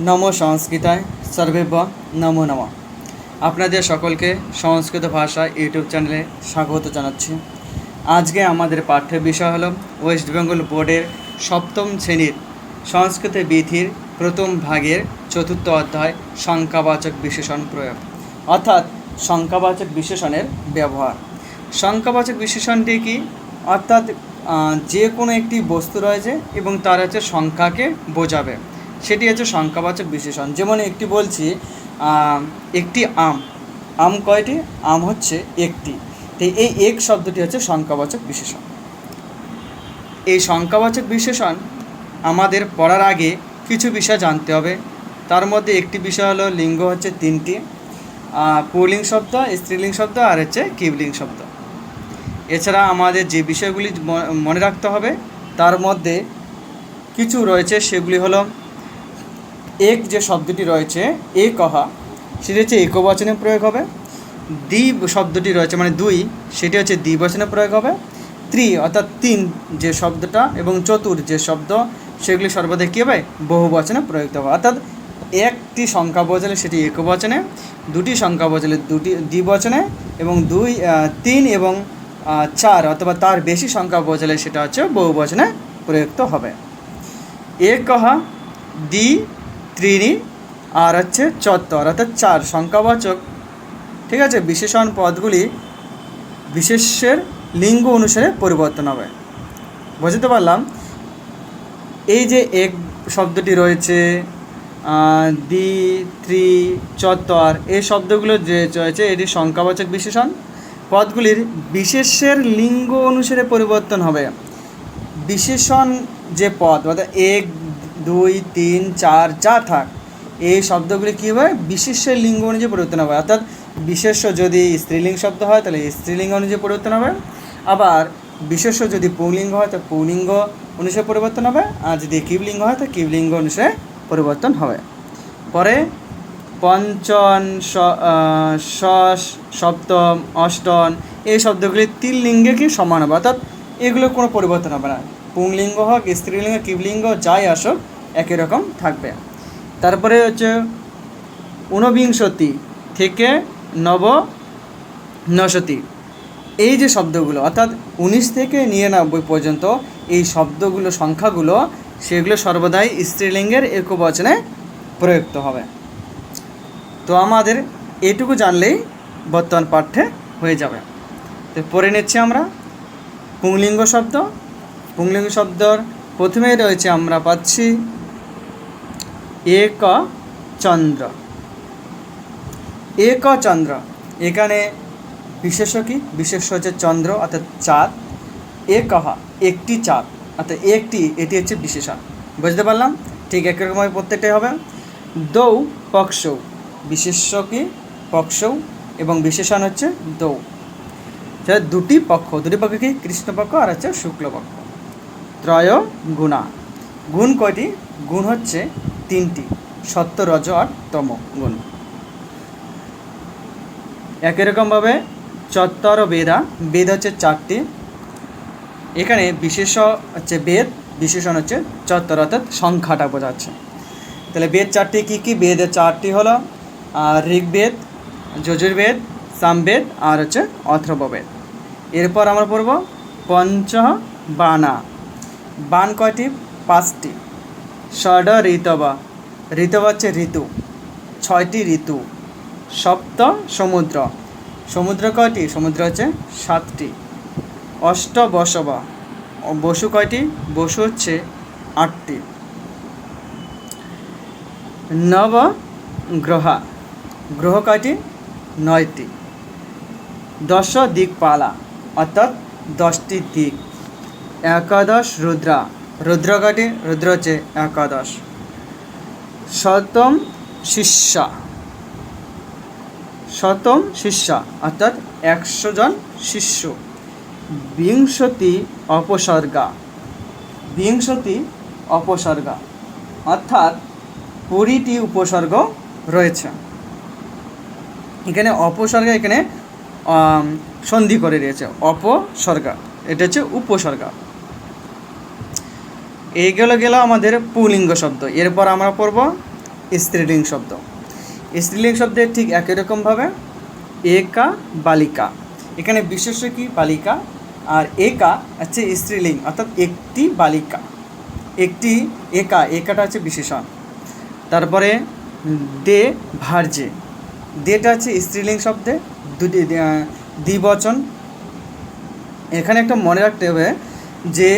নমো সংস্কৃতায় সর্বেভ্য নমো নমঃ। আপনাদের সকলকে সংস্কৃত ভাষা ইউটিউব চ্যানেলে স্বাগত জানাচ্ছি। আজকে আমাদের পাঠ্য বিষয় হলো ওয়েস্ট বেঙ্গল বোর্ডের সপ্তম শ্রেণীর সংস্কৃত বিধির প্রথম ভাগের চতুর্থ অধ্যায় সংখ্যাবাচক বিশেষণ প্রয়োগ, অর্থাৎ সংখ্যাবাচক বিশেষণের ব্যবহার। সংখ্যাবাচক বিশেষণটি কি? অর্থাৎ যে কোনো একটি বস্তু রয়েছে এবং তার হচ্ছে সংখ্যাকে বোঝাবে, সেটি হচ্ছে সংখ্যাবাচক বিশেষণ। যেমন একটি বলছি, একটি আম। আম কয়টি? আম হচ্ছে একটি। তো এই এক শব্দটি হচ্ছে সংখ্যাবাচক বিশেষণ। এই সংখ্যাবাচক বিশেষণ আমাদের পড়ার আগে কিছু বিষয় জানতে হবে। তার মধ্যে একটি বিষয় হলো লিঙ্গ হচ্ছে তিনটি, পুল্লিঙ্গ শব্দ, স্ত্রীলিঙ্গ শব্দ আর হচ্ছে কিবলিঙ্গ শব্দ। এছাড়া আমাদের যে বিষয়গুলি মনে রাখতে হবে তার মধ্যে কিছু রয়েছে, সেগুলি হলো এক যে শব্দটি রয়েছে একহা, সেটি হচ্ছে একবচনে প্রয়োগ হবে। দ্বি শব্দটি রয়েছে মানে দুই, সেটি হচ্ছে দ্বিবচনে প্রয়োগ হবে। ত্রি অর্থাৎ তিন যে শব্দটা এবং চতুর যে শব্দ, সেগুলি সর্বদা কী হবে? বহুবচনে প্রয়োগ হবে। অর্থাৎ একটি সংখ্যা বোঝালে সেটি একবচনে, দুটি সংখ্যা বোঝালে দুটি দ্বিবচনে, এবং তিন এবং চার অথবা তার বেশি সংখ্যা বোঝালে সেটা হচ্ছে বহুবচনে প্রযুক্ত হবে। একহা, দ্বি, ত্রিণী আর হচ্ছে চত্বর অর্থাৎ চার সংখ্যাবাচক, ঠিক আছে, বিশেষণ পদগুলি বিশেষ্যের লিঙ্গ অনুসারে পরিবর্তন হবে। বুঝতে পারলাম? এই যে এক শব্দটি রয়েছে, দ্বি, ত্রি, চত্বর, এই শব্দগুলো যে রয়েছে এটি সংখ্যাবাচক বিশেষণ। পদগুলির বিশেষ্যের লিঙ্গ অনুসারে পরিবর্তন হবে। বিশেষণ যে পদ অর্থাৎ এক, দুই, তিন, চার যা থাক, এই শব্দগুলি কী হবে? বিশেষ্যের লিঙ্গ অনুযায়ী পরিবর্তন হবে। অর্থাৎ বিশেষ্য যদি স্ত্রীলিঙ্গ শব্দ হয় তাহলে স্ত্রীলিঙ্গ অনুযায়ী পরিবর্তন হবে, আবার বিশেষ্য যদি পুংলিঙ্গ হয় তো পুংলিঙ্গ অনুসারে পরিবর্তন হবে, আর যদি কিবলিঙ্গ হয় তো কিবলিঙ্গ অনুসারে পরিবর্তন হবে। পরে পঞ্চম, ষষ্ঠ, সপ্তম, অষ্টম এই শব্দগুলি তিন লিঙ্গে কি সমান হবে, অর্থাৎ এগুলো কোনো পরিবর্তন হবে না। পুংলিঙ্গ হোক, স্ত্রীলিঙ্গ, কিবলিঙ্গ যাই আসুক একই রকম থাকবে। তারপরে হচ্ছে ঊনবিংশতি থেকে নবনশতি, এই যে শব্দগুলো অর্থাৎ 19 থেকে 99 পর্যন্ত এই শব্দগুলো সংখ্যাগুলো সেগুলো সর্বদাই স্ত্রীলিঙ্গের একবচনে প্রযুক্ত হবে। তো আমাদের এটুকু জানলেই বর্তমান পাঠ্যে হয়ে যাবে। তো পড়ে নিচ্ছি আমরা পুংলিঙ্গ শব্দ। পুংলিঙ্গ শব্দর প্রথমেই রয়েছে আমরা পাচ্ছি এক চন্দ্র। এক চন্দ্র, এখানে বিশেষ্য কি? বিশেষ্য হচ্ছে চন্দ্র অর্থাৎ চাঁদ। একহা, একটি চাঁদ অর্থাৎ একটি, এটি হচ্ছে বিশেষণ। বুঝতে পারলাম? ঠিক একই রকমভাবে প্রত্যেকটাই হবে। দৌ পক্ষৌ, বিশেষ্য কি? পক্ষৌ এবং বিশেষণ হচ্ছে দৌ। দুটি পক্ষ, দুটি পক্ষ কি? কৃষ্ণপক্ষ আর হচ্ছে শুক্লপক্ষ। ত্রয় গুণা, গুণ কয়টি? গুণ হচ্ছে তিনটি, সত্য, রজ আর তম গুণ। একই রকমভাবে চত্বর বেদা, বেদ হচ্ছে চারটি, এখানে বিশেষ্য হচ্ছে বেদ, বিশেষণ হচ্ছে চত্বর অর্থাৎ সংখ্যাটা বোঝাচ্ছে। তাহলে বেদ চারটি কী কী? বেদের চারটি হলো ঋগ্বেদ, যজুর্বেদ, সামবেদ আর হচ্ছে অথর্ববেদ। এরপর আমরা পড়ব পঞ্চ বানা। বান কয়টি? পাঁচটি। ষড ঋতবা, ঋতবা হচ্ছে ঋতু, ছয়টি ঋতু। সপ্ত সমুদ্র, সমুদ্র কয়টি? সমুদ্র হচ্ছে সাতটি। অষ্ট বসবা, বসু কয়টি? বসু হচ্ছে আটটি। নব গ্রহা, গ্রহ কয়টি? নয়টি। দশ দিকপালা অর্থাৎ 10টি দিক। একাদশ রুদ্রা, রুদ্র কয়টি? রুদ্র হচ্ছে একাদশ। শতম শিষ্যা, শতম শিষ্যা অর্থাৎ 100 জন শিষ্য। বিংশতি অপসর্গা, বিংশতি অপসর্গা অর্থাৎ 20টি উপসর্গ রয়েছে। এখানে অপসর্গা, এখানে সন্ধি করে দিয়েছে অপসর্গা, এটা হচ্ছে উপসর্গা। এইগুলো গেল আমাদের পুলিঙ্গ শব্দ। এরপর আমরা পড়ব স্ত্রীলিঙ্গ শব্দ। স্ত্রীলিঙ্গ শব্দের ঠিক একই রকমভাবে একা বালিকা, এখানে বিশেষ্য কি বালিকা, আর একা হচ্ছে স্ত্রীলিঙ্গ অর্থাৎ একটি বালিকা, একটি একা, একাটা হচ্ছে বিশেষণ। তারপরে দে ভার্যে, দেটা হচ্ছে স্ত্রীলিঙ্গ শব্দে দুটি দ্বিবচন। এখানে একটা মনে রাখতে হবে যে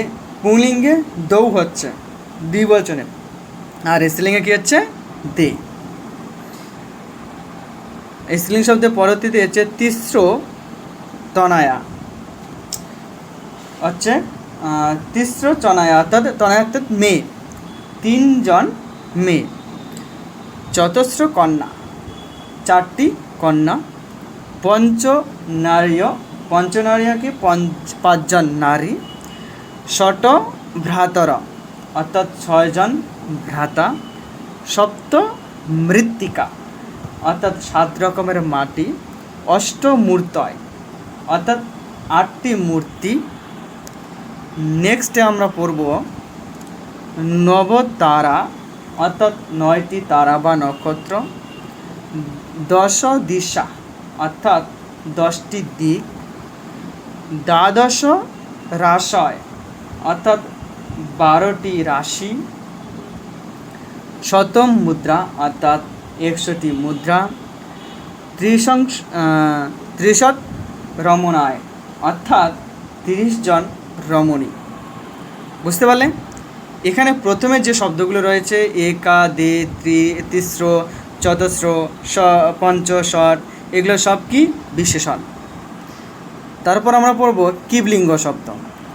পুংলিঙ্গে দৌ হচ্ছে দ্বিবচনে, আর স্ত্রীলিঙ্গে কী হচ্ছে দে। স্ত্রীলিঙ্গ শব্দের পরবর্তীতে হচ্ছে তিস্র তনায়া, হচ্ছে তিস্র তনায়া অর্থাৎ তনায়া অর্থাৎ মেয়ে, তিনজন মেয়ে। চতুস্র কন্যা, চারটি কন্যা। পঞ্চনারীয়, পঞ্চনারীয়কে পাঁচজন নারী। ষট ভ্রাতর অর্থাৎ ছয়জন ভ্রাতা। সপ্ত মৃত্তিকা অর্থাৎ 7 রকমের মাটি। অষ্টমূর্তয় অর্থাৎ 8টি মূর্তি। নেক্সটে আমরা পড়ব নবতারা অর্থাৎ 9টি তারা বা নক্ষত্র। দশ দিশা অর্থাৎ 10টি দিক। দ্বাদশ রাশয় অর্থাৎ 12টি রাশি। শতম মুদ্রা অর্থাৎ 100টি মুদ্রা। ত্রিশত রমণায় অর্থাৎ 30 জন রমণী। বুঝতে পারলে? এখানে প্রথমে যে শব্দগুলো রয়েছে একা, দে, তিস্র, চতুস্র, পঞ্চ, ষট, এগুলো সব কি বিশেষণ। তারপর আমরা পড়ব কিবলিঙ্গ শব্দ।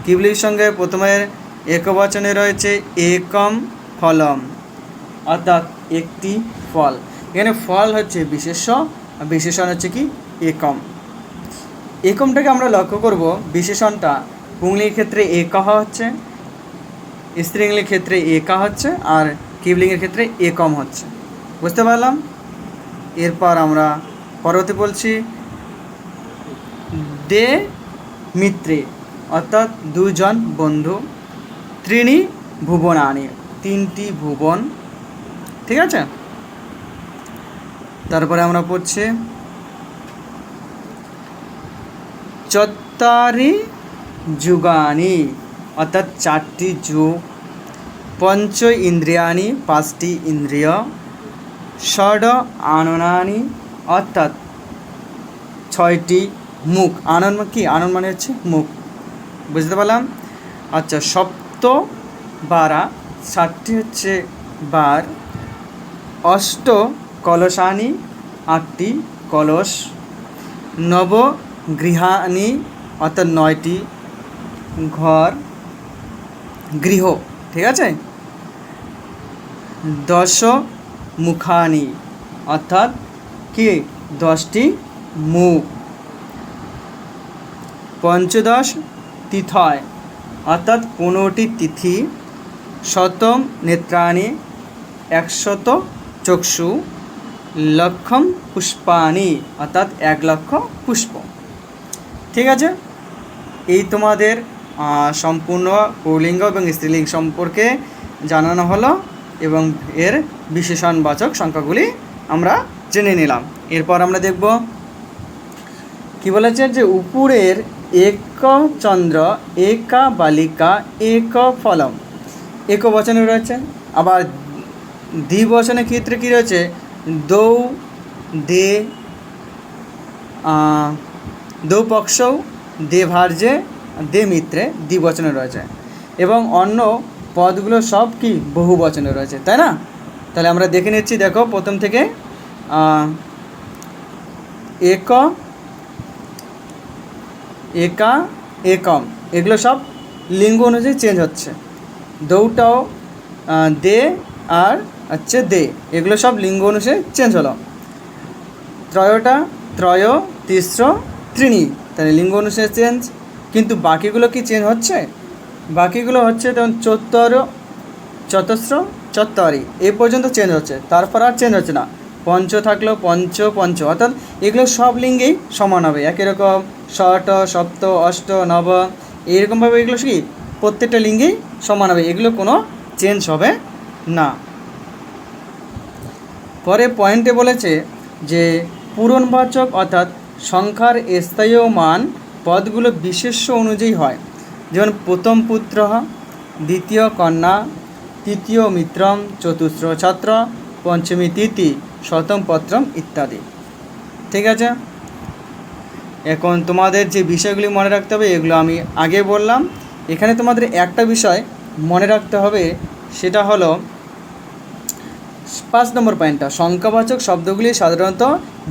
কিবলিঙ্গের সঙ্গে প্রথমে একবচনে রয়েছে একম ফলম অর্থাৎ একটি ফল। এখানে ফল হচ্ছে বিশেষ্য, আর বিশেষণ হচ্ছে কি একম। একমটাকে আমরা লক্ষ্য করব, বিশেষণটা পুংলিঙ্গের ক্ষেত্রে একা হচ্ছে, স্ত্রীলিঙ্গের ক্ষেত্রে একা হচ্ছে, আর কিবলিঙ্গের ক্ষেত্রে একম হচ্ছে। বুঝতে পারলাম? এরপর আমরা পরবর্তী বলছি দে মিত্রে অর্থাৎ 2 জন বন্ধু। ত্রিণী ভুবনানি 3টি ভুবন। ঠিক আছে? তারপরে আমরা পড়ছি চত্বারি যুগানি অর্থাৎ 4টি যুগ। পঞ্চ ইন্দ্রিয়ানি 5টি ইন্দ্রিয়। ষড আননানি অর্থাৎ 6টি মুখ। আনন কি? আনন মানে হচ্ছে মুখ। বুঝতে পারলাম? আচ্ছা, সপ্ত বারা 7টি হচ্ছে বার। অষ্ট কলসানি 8টি কলস। নব গৃহানি অর্থাৎ 9টি ঘর, গৃহ। ঠিক আছে? দশ মুখানি অর্থাৎ কি 10টি মুখ। পঞ্চদশ তিথয় অর্থাৎ 15টি তিথি। শতম নেত্রাণি 100 চক্ষু। লক্ষম পুষ্পানি অর্থাৎ 1 লক্ষ পুষ্প। ঠিক আছে? এই তোমাদের সম্পূর্ণ পুংলিঙ্গ এবং স্ত্রীলিঙ্গ সম্পর্কে জানানো হলো এবং এর বিশেষণবাচক সংখ্যাগুলি আমরা জেনে নিলাম। এরপর আমরা দেখব কি বলেছে যে উপরের এক চন্দ্র, একা বালিকা, এক ফলম একবচনে রয়েছে। আবার দ্বিবচনের ক্ষেত্রে কী রয়েছে? দৌ, দে, দৌ পক্ষৌ, দে ভার্যে, দে মিত্রে দ্বিবচনে রয়েছে। এবং অন্য পদগুলো সব কি বহু বচনে রয়েছে, তাই না? তাহলে আমরা দেখে নিচ্ছি। দেখো প্রথম থেকে এক, একা, একম, এগুলো সব লিঙ্গ অনুযায়ী চেঞ্জ হচ্ছে। দৌটাও দে আর হচ্ছে দে, এগুলো সব লিঙ্গ অনুযায়ী চেঞ্জ হলো। ত্রয়টা ত্রয়, তিস্র, ত্রিণী, তাহলে লিঙ্গ অনুসারে চেঞ্জ। কিন্তু বাকিগুলো কি চেঞ্জ হচ্ছে? বাকিগুলো হচ্ছে যেমন চত্বর, চতুস্র, চত্বরি, এই পর্যন্ত চেঞ্জ হচ্ছে, তারপর আর চেঞ্জ হচ্ছে না। পঞ্চ থাকলো পঞ্চ, পঞ্চ, অর্থাৎ এগুলো সব লিঙ্গেই সমান হবে। একই রকম ষট, সপ্ত, অষ্ট, নব, এইরকমভাবে এগুলো কি প্রত্যেকটা লিঙ্গেই সমান হবে, এগুলো কোনো চেঞ্জ হবে না। পরে পয়েন্টে বলেছে যে পূরণবাচক অর্থাৎ সংখ্যার স্থায়ী মান পদগুলো বিশেষ্য অনুযায়ী হয়, যেমন প্রথম পুত্র, দ্বিতীয় কন্যা, তৃতীয় মিত্রম, চতুর্থ ছাত্র, পঞ্চমী তিথি, শতম পত্রম ইত্যাদি। ঠিক আছে, এখন তোমাদের যে বিষয়গুলি মনে রাখতে হবে এগুলো আমি আগে বললাম। এখানে তোমাদের একটা বিষয় মনে রাখতে হবে, সেটা হলো 5 নম্বর পয়েন্টটা, সংখ্যাবাচক শব্দগুলি সাধারণত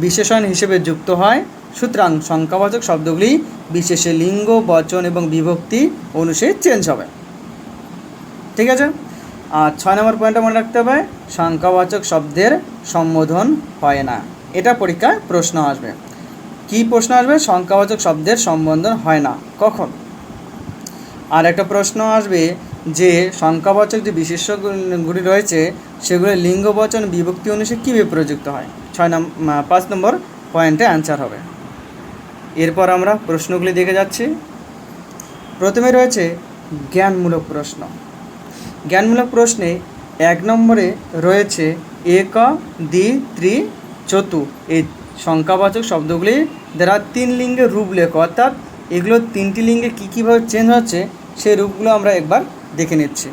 বিশেষণ হিসেবে যুক্ত হয়, সুতরাং সংখ্যাবাচক শব্দগুলি বিশেষে লিঙ্গ, বচন এবং বিভক্তি অনুসারে চেঞ্জ হবে। ঠিক আছে, আর 6 নম্বর পয়েন্টটা মনে রাখতে হবে, সংখ্যাবাচক শব্দের সম্বোধন হয় না। এটা পরীক্ষায় প্রশ্ন আসবে। কি প্রশ্ন আসবে? সংখ্যাবাচক শব্দের সম্বোধন হয় না কখন। আর একটা প্রশ্ন আসবে যে সংখ্যাবাচক যে বিশেষ্যগুলি রয়েছে সেগুলো লিঙ্গ, বচন, বিভক্তি অনুসারে কীভাবে প্রযুক্ত হয়। 5 নম্বর পয়েন্টে অ্যান্সার হবে। এরপর আমরা প্রশ্নগুলি দেখে যাচ্ছি। প্রথমে রয়েছে জ্ঞানমূলক প্রশ্ন। জ্ঞানমূলক প্রশ্নে 1 নম্বরে রয়েছে এক, দ্বি, ত্রি, চতু এই সংখ্যাবাচক শব্দগুলি দ্বারা 3 লিঙ্গের রূপ লেখো, অর্থাৎ এগুলো 3টি লিঙ্গে কী কীভাবে চেঞ্জ হচ্ছে সেই রূপগুলো আমরা একবার দেখে নিচ্ছি।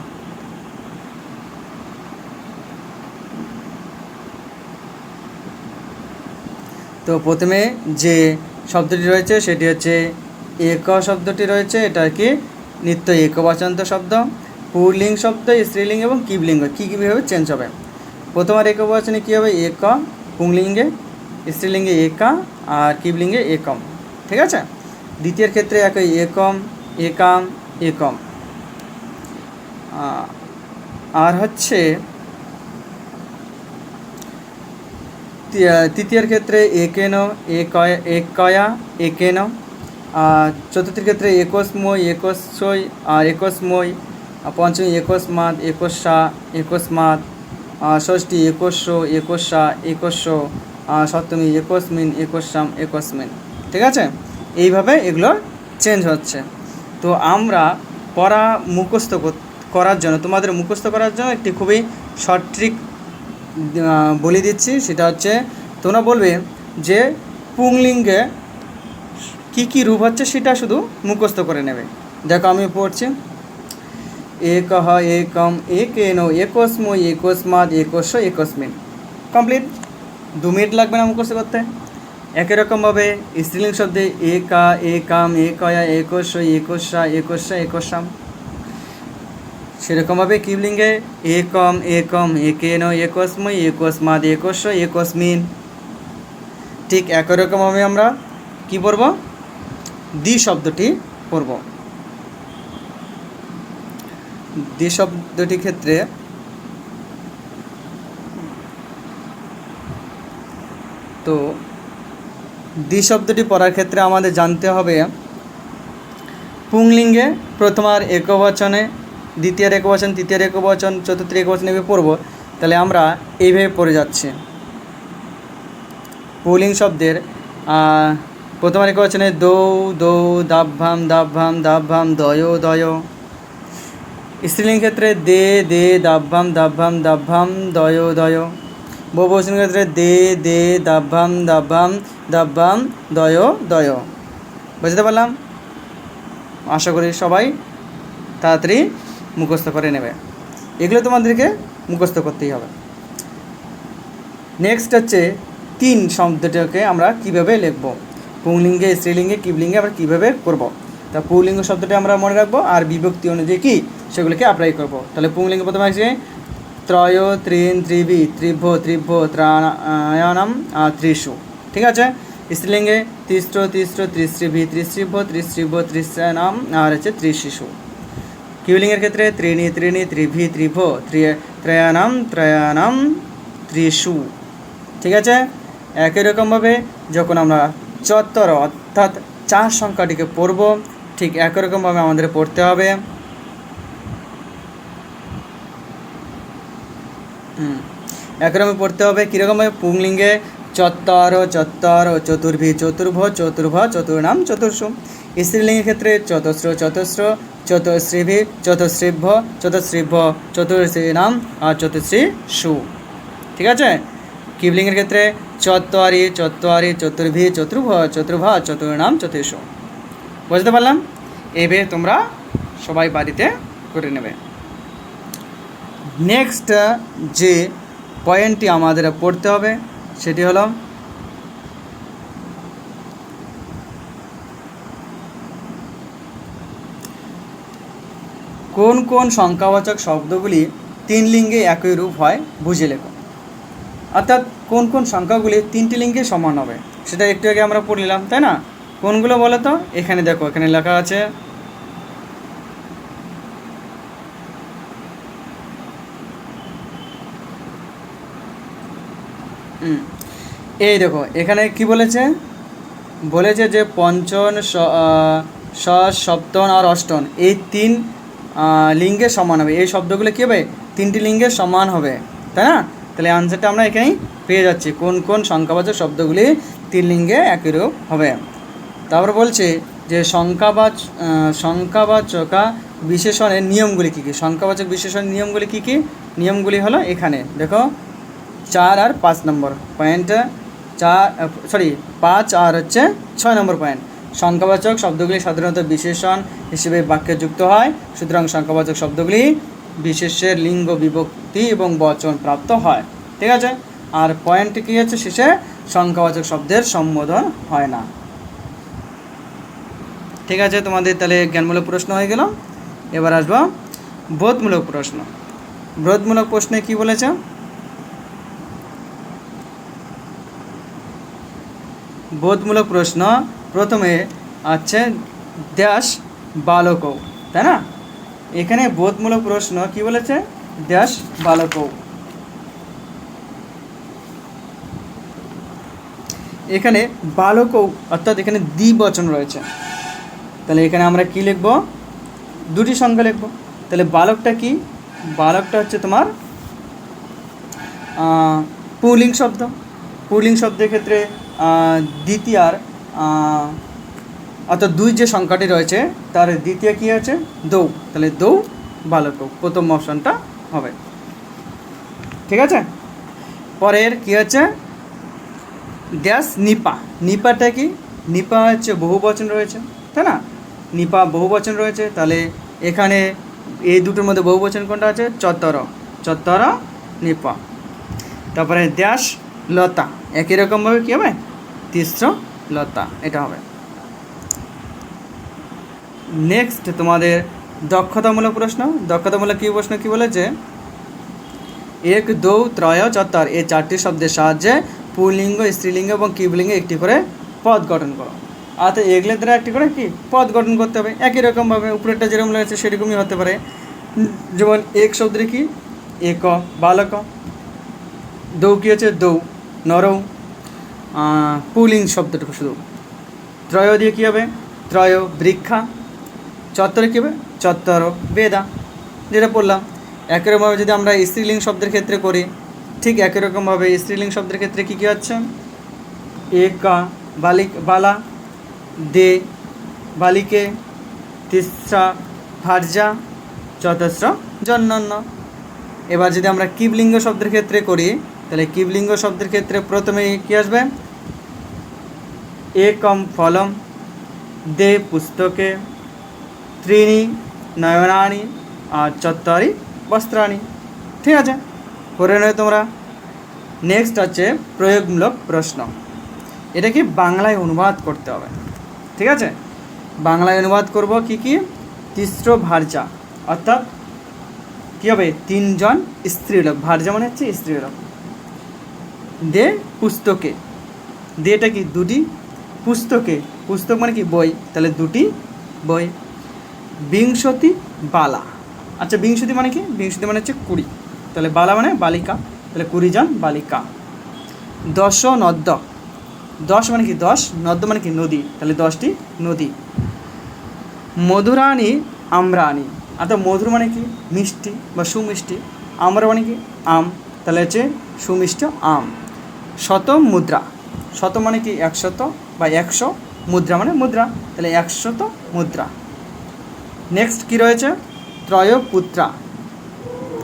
তো প্রথমে যে শব্দটি রয়েছে সেটি হচ্ছে এক শব্দটি রয়েছে, এটা কি নিত্য একবচন্ত শব্দ। পুল্লিঙ্গ শব্দ, স্ত্রীলিঙ্গ এবং কিবলিঙ্গ কীভাবে চেঞ্জ হবে। প্রথমে একবচনে কী হবে? এক, পুংলিঙ্গে স্ত্রীলিঙ্গে একা আর কিবলিঙ্গে একম। ঠিক আছে, দ্বিতীয়ের ক্ষেত্রে একই একম, একাম, একম। আর হচ্ছে তৃতীয়ের ক্ষেত্রে একেন, একয়া, একেন। চতুর্থের ক্ষেত্রে একস্ময়, একস্ময় আর একস্ময়। পঞ্চমী একস্মাৎ, একস্যা, একস্মাৎ। ষষ্ঠী একস্য, একস্যা, একস্য। সপ্তমী একস্মিন, একস্যাম, একস্মিন। ঠিক আছে, এইভাবে এগুলো চেঞ্জ হচ্ছে। তো আমরা পড়া মুখস্থ করার জন্য, তোমাদের মুখস্থ করার জন্য একটি খুবই শর্ট ট্রিক বলে দিচ্ছি। সেটা হচ্ছে তোমরা বলবে যে পুংলিঙ্গে কী কী রূপ হচ্ছে সেটা শুধু মুখস্থ করে নেবে। দেখো আমি পড়ছি, একহ, একম, একেন, একস্ময়, একস্মাৎ, একস্য, একস্মিন। কমপ্লিট। 2 মিনিট লাগবে না মুখস্থ করতে। একই রকমভাবে স্ত্রীলিঙ্গ শব্দে একা, একাম, একয়া, একস্য, একস্যা, একস্যা, একস্যাম। সেরকমভাবে কিবলিঙ্গে একম, একম, একেন, একস্ময়, একস্মাৎ, একস্য, একস্মিন। ঠিক একই রকমভাবে আমরা কি পড়ব? দ্বি শব্দটি পড়ব। দ্বি শব্দটির ক্ষেত্রে তো দ্বি শব্দটি পড়ার ক্ষেত্রে আমাদের জানতে হবে পুংলিঙ্গে প্রথমার একবচনে, দ্বিতীয় একবচন, তৃতীয় একবচন, চতুর্থ একবচন এভাবে পড়ব। তাহলে আমরা এইভাবে পড়ে যাচ্ছি। পুংলিঙ্গ শব্দের প্রথমার একবচনে দৌ, দৌ, দাভ্যাম, দাভ্যাম, দাভ্যাম, দয়, দয়। স্ত্রীলিঙ্গ ক্ষেত্রে দে, দে, দাভ্যাম, দাভ্যাম, দাভ্যাম, দয়, দয়। বহুবচন ক্ষেত্রে দে, দে, দাভ্যাম, দাভ্যাম, দাভ্যাম, দয়, দয়। বুঝতে পারলাম? আশা করি সবাই তাড়াতাড়ি মুখস্থ করে নেবে। এগুলো তোমাদেরকে মুখস্থ করতেই হবে। নেক্সট হচ্ছে 3 শব্দটাকে আমরা কিভাবে লিখব, পুংলিঙ্গে, স্ত্রীলিঙ্গে, কিবলিঙ্গে আমরা কীভাবে করব। তা পুংলিঙ্গ শব্দটা আমরা মনে রাখবো, আর বিভক্তি অনুযায়ী কী সেগুলোকে অ্যাপ্লাই করব। তাহলে পুংলিঙ্গ প্রথমে আছে ত্রয়, ত্রিন, ত্রিভি, ত্রিভ্য, ত্রিভ্য, ত্রায়ণম, ত্রিষু। ঠিক আছে, স্ত্রীলিঙ্গে তিস্র, তিস্র, ত্রিস্ত্রিভি, ত্রিস্ত্রিভ্য, ত্রিস্ত্রিভ্য, ত্রিস্ত্রায়ণম আর হচ্ছে ত্রিশিশু। কিবলিঙ্গের ক্ষেত্রে ত্রিণী, ত্রিণী, ত্রিভি, ত্রিভ্য, ত্রয়াণম, ত্রয়াণম, ত্রিষু। ঠিক আছে, একই রকমভাবে যখন আমরা চত্বর অর্থাৎ 4 সংখ্যাটিকে পড়ব, ঠিক একই রকমভাবে আমাদের পড়তে হবে। একরকমে পড়তে হবে। কীরকমভাবে? পুংলিঙ্গে চত্বর, চত্বর, চতুর্ভি, চতুর্ভ, চতুর্ভ, চতুর্নাম, চতুর্ষু। স্ত্রীলিঙ্গের ক্ষেত্রে চতস্র, চতস্র, চতুশ্রীভি, চতুশ্রীভ্য, চতুশ্রীভ্য, চতুর্শ্রীনাম আর চতুশ্রী সু। ঠিক আছে, কিবলিঙ্গের ক্ষেত্রে চত্বরি, চত্বরি, চতুর্ভি, চতুর্ভুজ, চতুর্ভা, চতুর্নাম, চতুর্শ। বুঝতে পারলাম? এভাবে তোমরা সবাই বাড়িতে করে নেবে। নেক্সট যে পয়েন্টটি আমাদের পড়তে হবে সেটি হলো কোন কোন সংখ্যাবাচক শব্দগুলি তিন লিঙ্গে একই রূপ হয় বুঝে লেখো। অর্থাৎ কোন কোন সংখ্যাগুলি তিনটি লিঙ্গে সমান হবে সেটা একটু আগে আমরা পড়লাম, তাই না? কোনগুলো বলো তো? এখানে দেখো, এখানে লেখা আছে এই দেখো, এখানে কি বলেছে? বলেছে যে পঞ্চন, ষষ্ঠ, সপ্তম আর অষ্টম এই তিন লিঙ্গে সমান হবে। এই শব্দগুলো কী হবে? তিনটি লিঙ্গে সমান হবে, তাই না? তাহলে আনসারটা আমরা এখানেই পেয়ে যাচ্ছি, কোন কোন সংখ্যাবাচক শব্দগুলি তিন লিঙ্গে একই রূপ হবে। তারপর বলছে যে সংখ্যাবাচকা বিশেষণের নিয়মগুলি কী কী? সংখ্যাবাচক বিশেষণের নিয়মগুলি কী কী? নিয়মগুলি হলো এখানে দেখো 4 আর 5 নম্বর পয়েন্ট, 5 আর 6 নম্বর পয়েন্ট। সংখ্যাবাচক শব্দগুলি সাধারণত বিশেষণ হিসেবে বাক্যে যুক্ত হয়, সুতরাং সংখ্যাবাচক শব্দগুলি বিশেষের লিঙ্গ, বিভক্তি এবং বচন প্রাপ্ত হয়। ঠিক আছে? আর পয়েন্ট কী আছে শেষে? সংখ্যাবাচক শব্দের সম্বোধন হয় না। ঠিক আছে, তোমাদের তাহলে জ্ঞানমূলক প্রশ্ন হয়ে গেল। এবার আসবো বোধমূলক প্রশ্ন। বোধমূলক প্রশ্নে কি বলেছে? বোধমূলক প্রশ্ন প্রথমে আছে দেশ বালক, তাই না? এখানে বোধমূলক প্রশ্ন কি বলেছে? দেশ বালক। এখানে বালক অর্থাৎ এখানে দ্বিবচন রয়েছে, তাহলে এখানে আমরা কি লিখব? দুটি সংখ্যা লিখব। তাহলে বালকটা কি? বালকটা হচ্ছে তোমার পুলিং শব্দ। পুলিং শব্দের ক্ষেত্রে দ্বিতীয়ার অর্থাৎ দুই যে সংখ্যাটি রয়েছে তার দ্বিতীয় কী আছে? দৌ। তাহলে দৌ বালক, প্রথম অপশানটা হবে। ঠিক আছে? পরের কী আছে? ড্যাশ নিপা। নিপাটা কি? নিপা হচ্ছে বহু বচন রয়েছে, তাই না? নিপা বহু বচন রয়েছে, তাহলে এখানে এই দুটোর মধ্যে বহু বচন কোনটা আছে? চত্বর, চত্বর নিপা। তারপরে ড্যাশ লতা, একই রকমভাবে কী হবে? তিস্র লতা, এটা হবে। নেক্সট তোমাদের দক্ষতামূলক প্রশ্ন। দক্ষতামূলক কী প্রশ্ন কী বলেছে? এক, দৌ, ত্রয়, চত্বর এই চারটি শব্দের সাহায্যে পুল্লিঙ্গ, স্ত্রীলিঙ্গ এবং কিবলিঙ্গে একটি করে পদ গঠন করো। অর্থাৎ এগুলোর দ্বারা একটি করে কি পদ গঠন করতে হবে। একই রকমভাবে উপরেরটা যেরকম রয়েছে সেরকমই হতে পারে। যেমন এক শব্দের কি? এক বালক। দৌ কী হচ্ছে? দৌ নরৌ, পুলিং শব্দটুকু শুধু। ত্রয় দিয়ে কী হবে? ত্রয় বৃক্ষা। চত্বরে কী হবে? চত্বর বেদা, যেটা পড়লাম। একই রকমভাবে যদি আমরা স্ত্রীলিঙ্গ শব্দের ক্ষেত্রে করি, ঠিক একই রকমভাবে স্ত্রীলিঙ্গ শব্দের ক্ষেত্রে কী কী হচ্ছে? একা বালা, দে বালিকে, তিস্রা ভার্যা, চতুস্র জন্যন্য। এবার যদি আমরা কিবলিঙ্গ শব্দের ক্ষেত্রে করি, তাহলে কিবলিঙ্গ শব্দের ক্ষেত্রে প্রথমে কী আসবে? একম ফলম, দে পুস্তকে, ত্রিণী নয়নানি, আর চত্বরি বস্ত্রাণী। ঠিক আছে, করে নেবে তোমরা। নেক্সট হচ্ছে প্রয়োগমূলক প্রশ্ন। এটা কি বাংলায় অনুবাদ করতে হবে। ঠিক আছে, বাংলায় অনুবাদ করব কি কি? তিস্র ভার্যা, অর্থাৎ কী হবে? তিনজন স্ত্রীলোক। ভার্যা মানে হচ্ছে স্ত্রীলোক। দে পুস্তকে, দেটা কি? দুটি। পুস্তকে, পুস্তক মানে কি? বই, তাহলে দুটি বই। বিংশতি বালা, আচ্ছা বিংশতি মানে কি? বিংশতি মানে হচ্ছে 20, তাহলে বালা মানে বালিকা, তাহলে 20 জন বালিকা। দশ নদ্য, 10 মানে কি? 10, নদ্য মানে কি? নদী, তাহলে 10টি নদী। মধুরাণী আম্রাণী, অর্থাৎ মধুর মানে কি? মিষ্টি বা সুমিষ্টি। আমরা মানে কি? আম, তাহলে হচ্ছে সুমিষ্ট আম। শত মুদ্রা, শত মানে কি? 100 বা 100, মুদ্রা মানে মুদ্রা, তাহলে 100 মুদ্রা। নেক্সট কি রয়েছে? ত্রয় পুত্রা,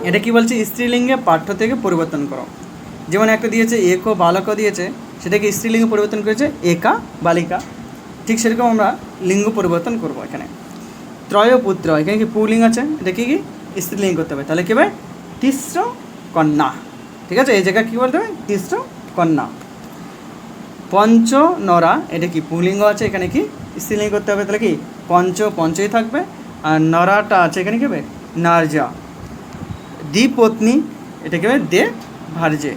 এটা কি বলছে? স্ত্রীলিঙ্গে পাঠ্য থেকে পরিবর্তন করো। যেমন একটা দিয়েছে একো বালক দিয়েছে, সেটাকে স্ত্রীলিঙ্গ পরিবর্তন করেছে একা বালিকা। ঠিক সেরকম আমরা লিঙ্গ পরিবর্তন করব এখানে। ত্রয়পুত্র, এখানে কি পুলিঙ্গ আছে, এটা কি স্ত্রীলিঙ্গ করতে হবে, তাহলে কী হবে তিস্র কন্যা। ঠিক আছে, এই জায়গায় কী বলতে হবে তিস্র কন্যা। পঞ্চ নরা, এটা কি পুলিঙ্গ আছে, এখানে কি স্ত্রীলিঙ্গ করতে হবে, তাহলে কি পঞ্চই থাকবে। আর নরাটা আছে এখানে কী হবে নার্যা। দ্বিপত্নী, এটা কী হবে দে ভার্যে।